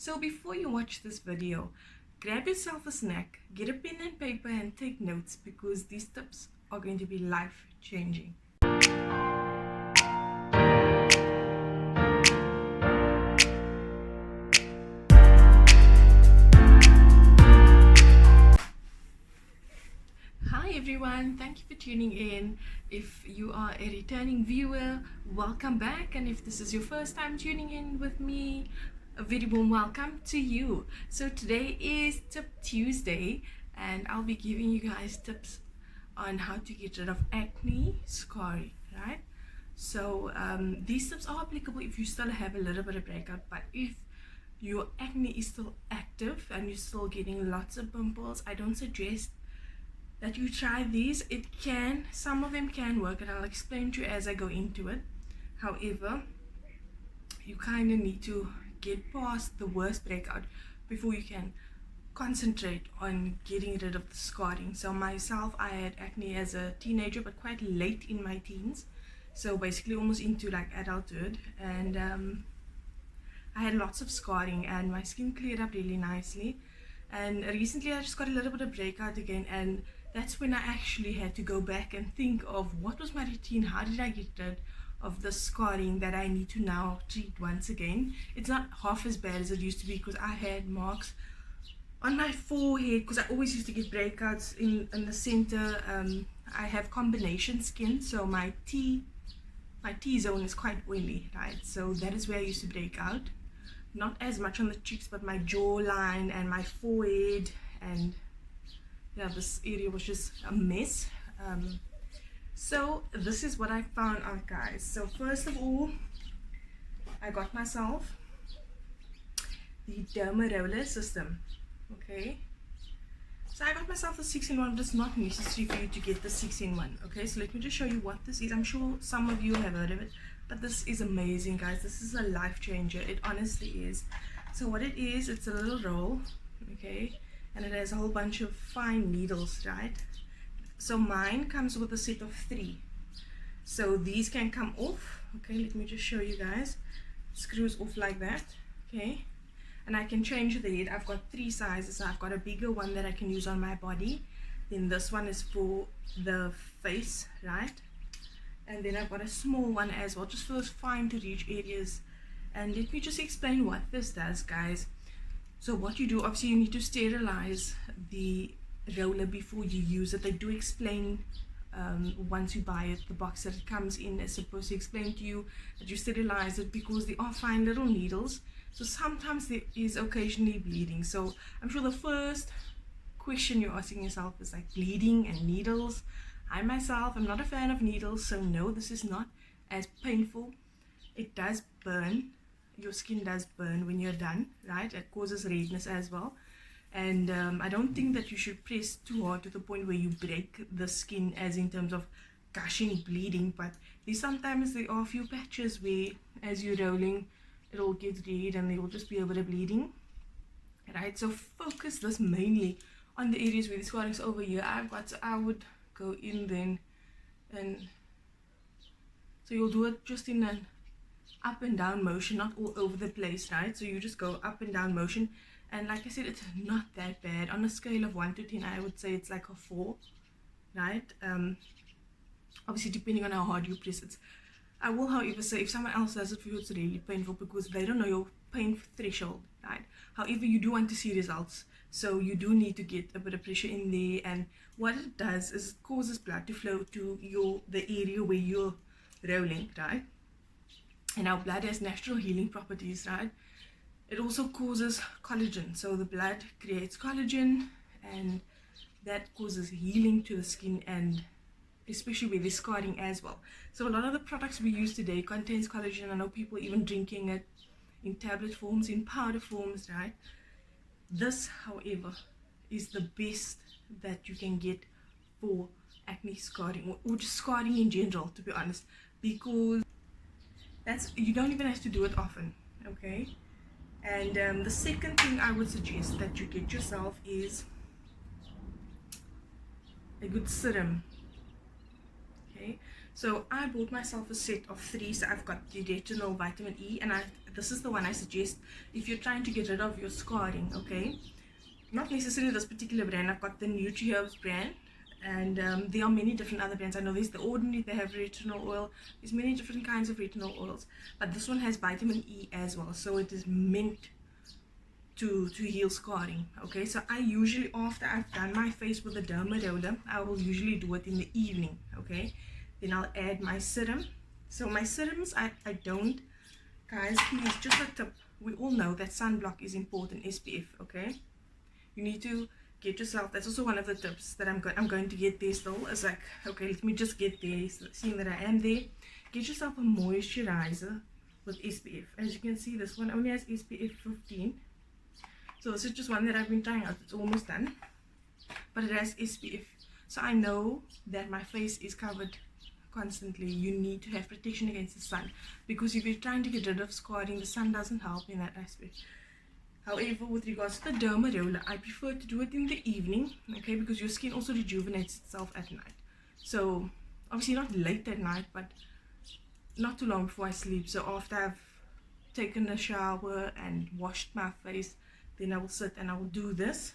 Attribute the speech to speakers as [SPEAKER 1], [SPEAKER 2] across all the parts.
[SPEAKER 1] So before you watch this video, grab yourself a snack, get a pen and paper and take notes, because these tips are going to be life-changing. Hi everyone, thank you for tuning in. If you are a returning viewer, welcome back, and if this is your first time tuning in with me, a very warm welcome to you. So today is Tip Tuesday and I'll be giving you guys tips on how to get rid of acne scarring, right? So these tips are applicable if you still have a little bit of breakout, but if your acne is still active and you're still getting lots of pimples, I don't suggest that you try these. Some of them can work, and I'll explain to you as I go into it. However, you kind of need to get past the worst breakout before you can concentrate on getting rid of the scarring. So myself, I had acne as a teenager, but quite late in my teens, so basically almost into like adulthood, and I had lots of scarring and my skin cleared up really nicely. And recently I just got a little bit of breakout again, and that's when I actually had to go back and think of what was my routine, how did I get rid of the scarring that I need to now treat once again. It's not half as bad as it used to be, because I had marks on my forehead, because I always used to get breakouts in the center. I have combination skin, so my T-zone is quite oily, right? So that is where I used to break out. Not as much on the cheeks, but my jawline and my forehead, and yeah, this area was just a mess. So this is what I found out, guys. So first of all, I got myself the derma roller system. Okay, so I got myself the 6-in-1, but it's not necessary for you to get the 6-in-1. Okay, so let me just show you what this is. I'm sure some of you have heard of it, but this is amazing, guys. This is a life changer. It honestly is. So what it is, it's a little roll, okay, and it has a whole bunch of fine needles, right? So mine comes with a set of 3. So these can come off. Okay, let me just show you guys. It screws off like that. Okay, and I can change the head. I've got 3 sizes. I've got a bigger one that I can use on my body, then this one is for the face, right? And then I've got a small one as well, just for those fine to reach areas. And let me just explain what this does, guys. So what you do, obviously you need to sterilize the roller before you use it. They do explain once you buy it, the box that it comes in is supposed to explain to you that you sterilize it, because they are fine little needles, so sometimes there is occasionally bleeding. So I'm sure the first question you're asking yourself is like, bleeding and needles? I myself am not a fan of needles, so no, this is not as painful. It does burn, your skin does burn when you're done, right? It causes redness as well. And I don't think that you should press too hard to the point where you break the skin, as in terms of gushing bleeding, but sometimes there are a few patches where as you're rolling it'll get red and there will just be a bit of bleeding, right? So focus this mainly on the areas where the scarring is over here. I would go in then, and so you'll do it just in an up and down motion, not all over the place, right? So you just go up and down motion. And like I said, it's not that bad. On a scale of 1 to 10, I would say it's like a 4, right? Obviously, depending on how hard you press it. I will, however, say if someone else does it for you, it's really painful, because they don't know your pain threshold, right? However, you do want to see results, so you do need to get a bit of pressure in there. And what it does is it causes blood to flow to the area where you're rolling, right? And our blood has natural healing properties, right? It also causes collagen, so the blood creates collagen, and that causes healing to the skin, and especially where there's scarring as well. So a lot of the products we use today contains collagen. I know people even drinking it in tablet forms, in powder forms, right? This, however, is the best that you can get for acne scarring, or just scarring in general, to be honest, because you don't even have to do it often, okay? And the second thing I would suggest that you get yourself is a good serum. Okay, So I bought myself a set of 3. So I've got the retinol vitamin E, and this is the one I suggest if you're trying to get rid of your scarring. Okay, not necessarily this particular brand. I've got the NutriHerbs brand, and there are many different other brands. I know there's the Ordinary, they have retinol oil, there's many different kinds of retinol oils, but this one has vitamin E as well, so it is meant to heal scarring. Okay, so I usually, after I've done my face with the derma roller, I will usually do it in the evening. Okay, then I'll add my serum. So my serums, I don't, guys, please, just a tip, we all know that sunblock is important, SPF. Okay, you need to get yourself, that's also one of the tips that I'm going to get there still. It's like, okay, let me just get there, seeing that I am there. Get yourself a moisturizer with SPF. As you can see, this one only has SPF 15. So this is just one that I've been trying out. It's almost done, but it has SPF. So I know that my face is covered constantly. You need to have protection against the sun, because if you're trying to get rid of scarring, the sun doesn't help in that aspect. However, with regards to the derma roller, I prefer to do it in the evening, okay, because your skin also rejuvenates itself at night. So obviously not late at night, but not too long before I sleep. So after I've taken a shower and washed my face, then I will sit and I will do this.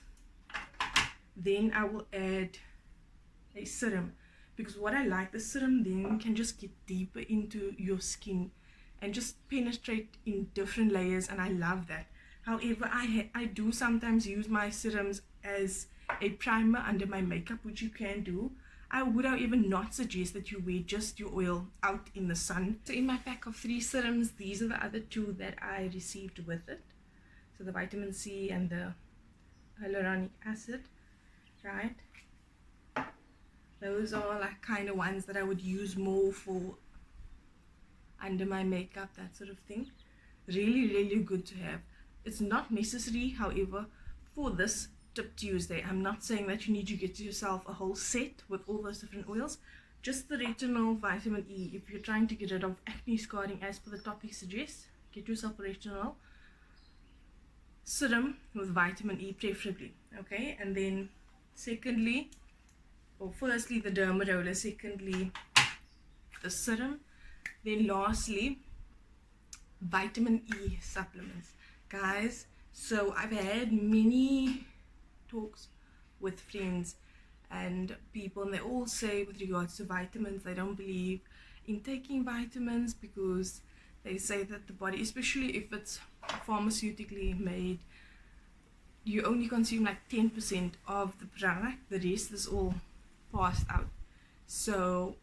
[SPEAKER 1] Then I will add a serum, because what I like, the serum then can just get deeper into your skin and just penetrate in different layers, and I love that. However, I do sometimes use my serums as a primer under my makeup, which you can do. I would, however, not suggest that you wear just your oil out in the sun. So in my pack of 3 serums, these are the other 2 that I received with it. So the vitamin C and the hyaluronic acid, right? Those are like kind of ones that I would use more for under my makeup, that sort of thing. Really, really good to have. It's not necessary, however, for this Tip Tuesday. I'm not saying that you need to get yourself a whole set with all those different oils. Just the retinol vitamin E. If you're trying to get rid of acne scarring, as per the topic suggests, get yourself a retinol serum with vitamin E preferably. Okay, and then secondly, or firstly the derma roller, secondly the serum, then lastly vitamin E supplements. Guys, so I've had many talks with friends and people, and they all say with regards to vitamins, they don't believe in taking vitamins, because they say that the body, especially if it's pharmaceutically made, you only consume like 10% of the product, the rest is all passed out. So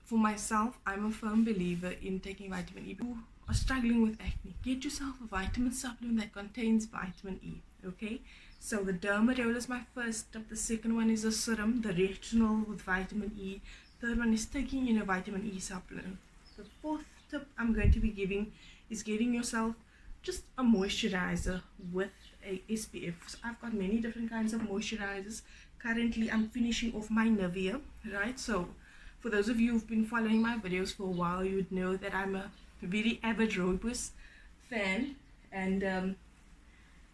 [SPEAKER 1] for myself, I'm a firm believer in taking vitamin E. You are struggling with acne, get yourself a vitamin supplement that contains vitamin E. Okay, so the derma roller is my first tip. The second one is a serum, the retinol with vitamin E. Third one is taking in a vitamin E supplement. The fourth tip I'm going to be giving is getting yourself just a moisturizer with a SPF. So I've got many different kinds of moisturizers. Currently I'm finishing off my Nivea, right? So for those of you who've been following my videos for a while, you would know that I'm a very avid Rooibos fan, and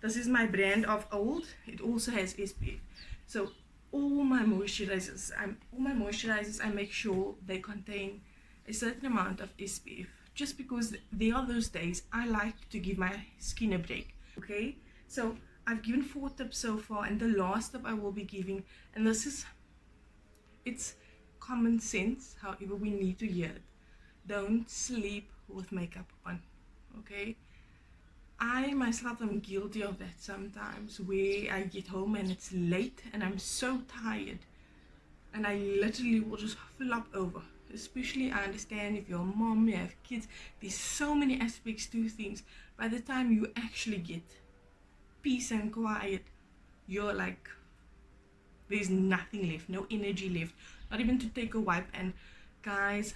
[SPEAKER 1] this is my brand of old. It also has SPF. So all my moisturizers I make sure they contain a certain amount of SPF, just because there are those days I like to give my skin a break. Okay, so I've given 4 tips so far, and the last tip I will be giving, and this is, it's common sense, however we need to hear it. Don't sleep with makeup on. Okay, I myself am guilty of that sometimes, where I get home and it's late and I'm so tired and I literally will just flop over. Especially, I understand if you're a mom, you have kids, there's so many aspects to things. By the time you actually get peace and quiet, you're like, there's nothing left, no energy left, not even to take a wipe. And guys,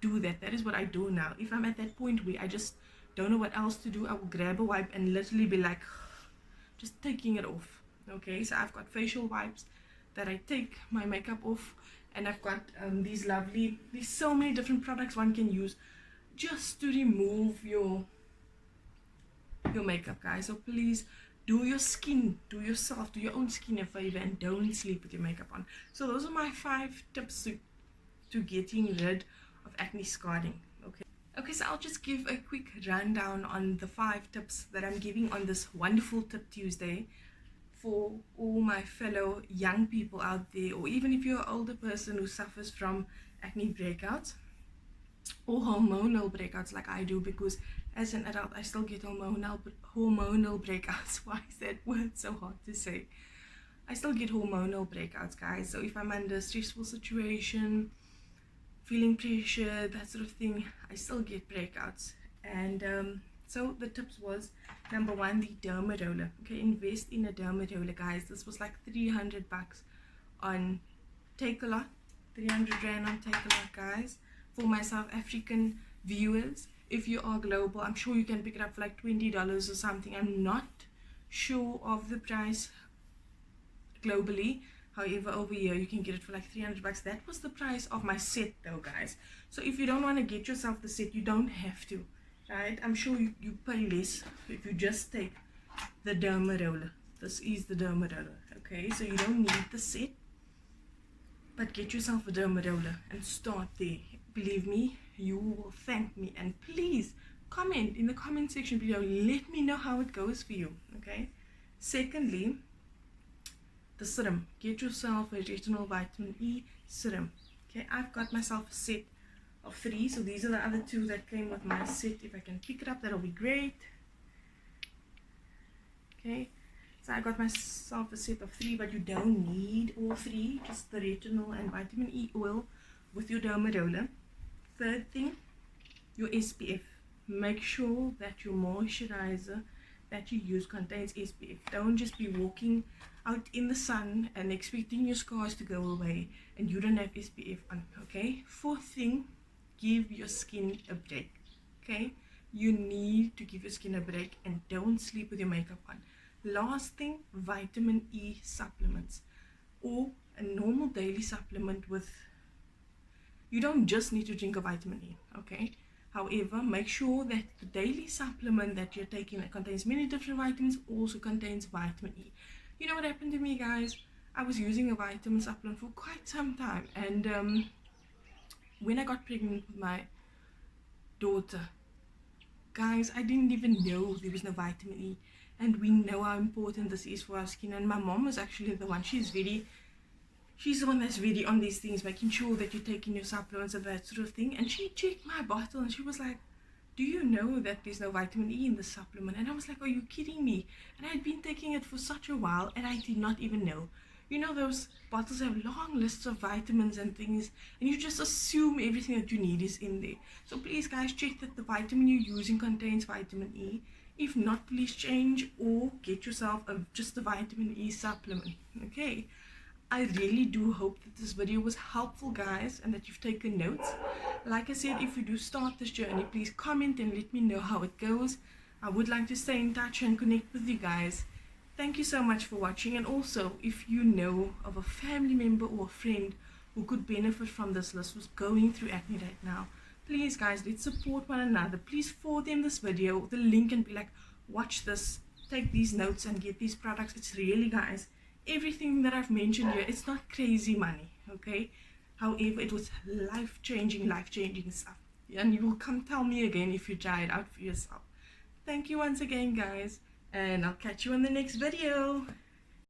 [SPEAKER 1] do that. That is what I do now. If I'm at that point where I just don't know what else to do, I will grab a wipe and literally be like, just taking it off. Okay, so I've got facial wipes that I take my makeup off, and I've got these lovely, there's so many different products one can use just to remove your makeup, guys. So please do your skin, do your own skin a favor, and don't sleep with your makeup on. So those are my 5 tips to getting rid of acne scarring. Okay, so I'll just give a quick rundown on the 5 tips that I'm giving on this wonderful Tip Tuesday for all my fellow young people out there, or even if you're an older person who suffers from acne breakouts or hormonal breakouts like I do, because as an adult I still get hormonal breakouts. Why is that word so hard to say? I still get hormonal breakouts, guys. So if I'm under a stressful situation, feeling pressure, that sort of thing, I still get breakouts. And so the tips was, number 1, the derma roller. Okay, invest in a derma roller, guys. This was like 300 bucks on Takealot, 300 rand on Takealot, guys. For my South African viewers, if you are global, I'm sure you can pick it up for like $20 or something. I'm not sure of the price globally. However, over here you can get it for like 300 bucks. That was the price of my set though, guys. So if you don't want to get yourself the set, you don't have to, right? I'm sure you pay less if you just take the derma roller. This is the derma roller. Okay, so you don't need the set, but get yourself a derma roller and start there. Believe me, you will thank me. And please comment in the comment section below, let me know how it goes for you. Okay, secondly, the serum. Get yourself a retinol vitamin E serum. Okay, I've got myself a set of 3, so these are the other 2 that came with my set. If I can pick it up, that'll be great. Okay, so I got myself a set of 3, but you don't need all 3, just the retinol and vitamin E oil with your derma roller. Third thing, your SPF. Make sure that your moisturizer that you use contains SPF. Don't just be walking out in the sun and expecting your scars to go away and you don't have SPF on. Okay, 4th thing, give your skin a break. Okay, you need to give your skin a break and don't sleep with your makeup on. Last thing, vitamin E supplements, or a normal daily supplement with, you don't just need to drink a vitamin E. Okay, however, make sure that the daily supplement that you're taking that contains many different vitamins also contains vitamin E. You know what happened to me, guys? I was using a vitamin supplement for quite some time, and when I got pregnant with my daughter, guys, I didn't even know there was no vitamin E. And we know how important this is for our skin. And my mom was actually the one, she's the one that's really on these things, making sure that you're taking your supplements and that sort of thing. And she checked my bottle and she was like, do you know that there's no vitamin E in the supplement? And I was like, are you kidding me? And I had been taking it for such a while and I did not even know. You know, those bottles have long lists of vitamins and things, and you just assume everything that you need is in there. So please, guys, check that the vitamin you're using contains vitamin E. If not, please change or get yourself just a vitamin E supplement. Okay, I really do hope that this video was helpful, guys, and that you've taken notes. Like I said, if you do start this journey, please comment and let me know how it goes. I would like to stay in touch and connect with you guys. Thank you so much for watching. And also, if you know of a family member or a friend who could benefit from this list, who's going through acne right now, please, guys, let's support one another. Please forward them this video, the link, and be like, watch this, take these notes and get these products. It's really, guys, everything that I've mentioned here, it's not crazy money, okay? However, it was life-changing stuff. And you will come tell me again if you try it out for yourself. Thank you once again, guys, and I'll catch you in the next video.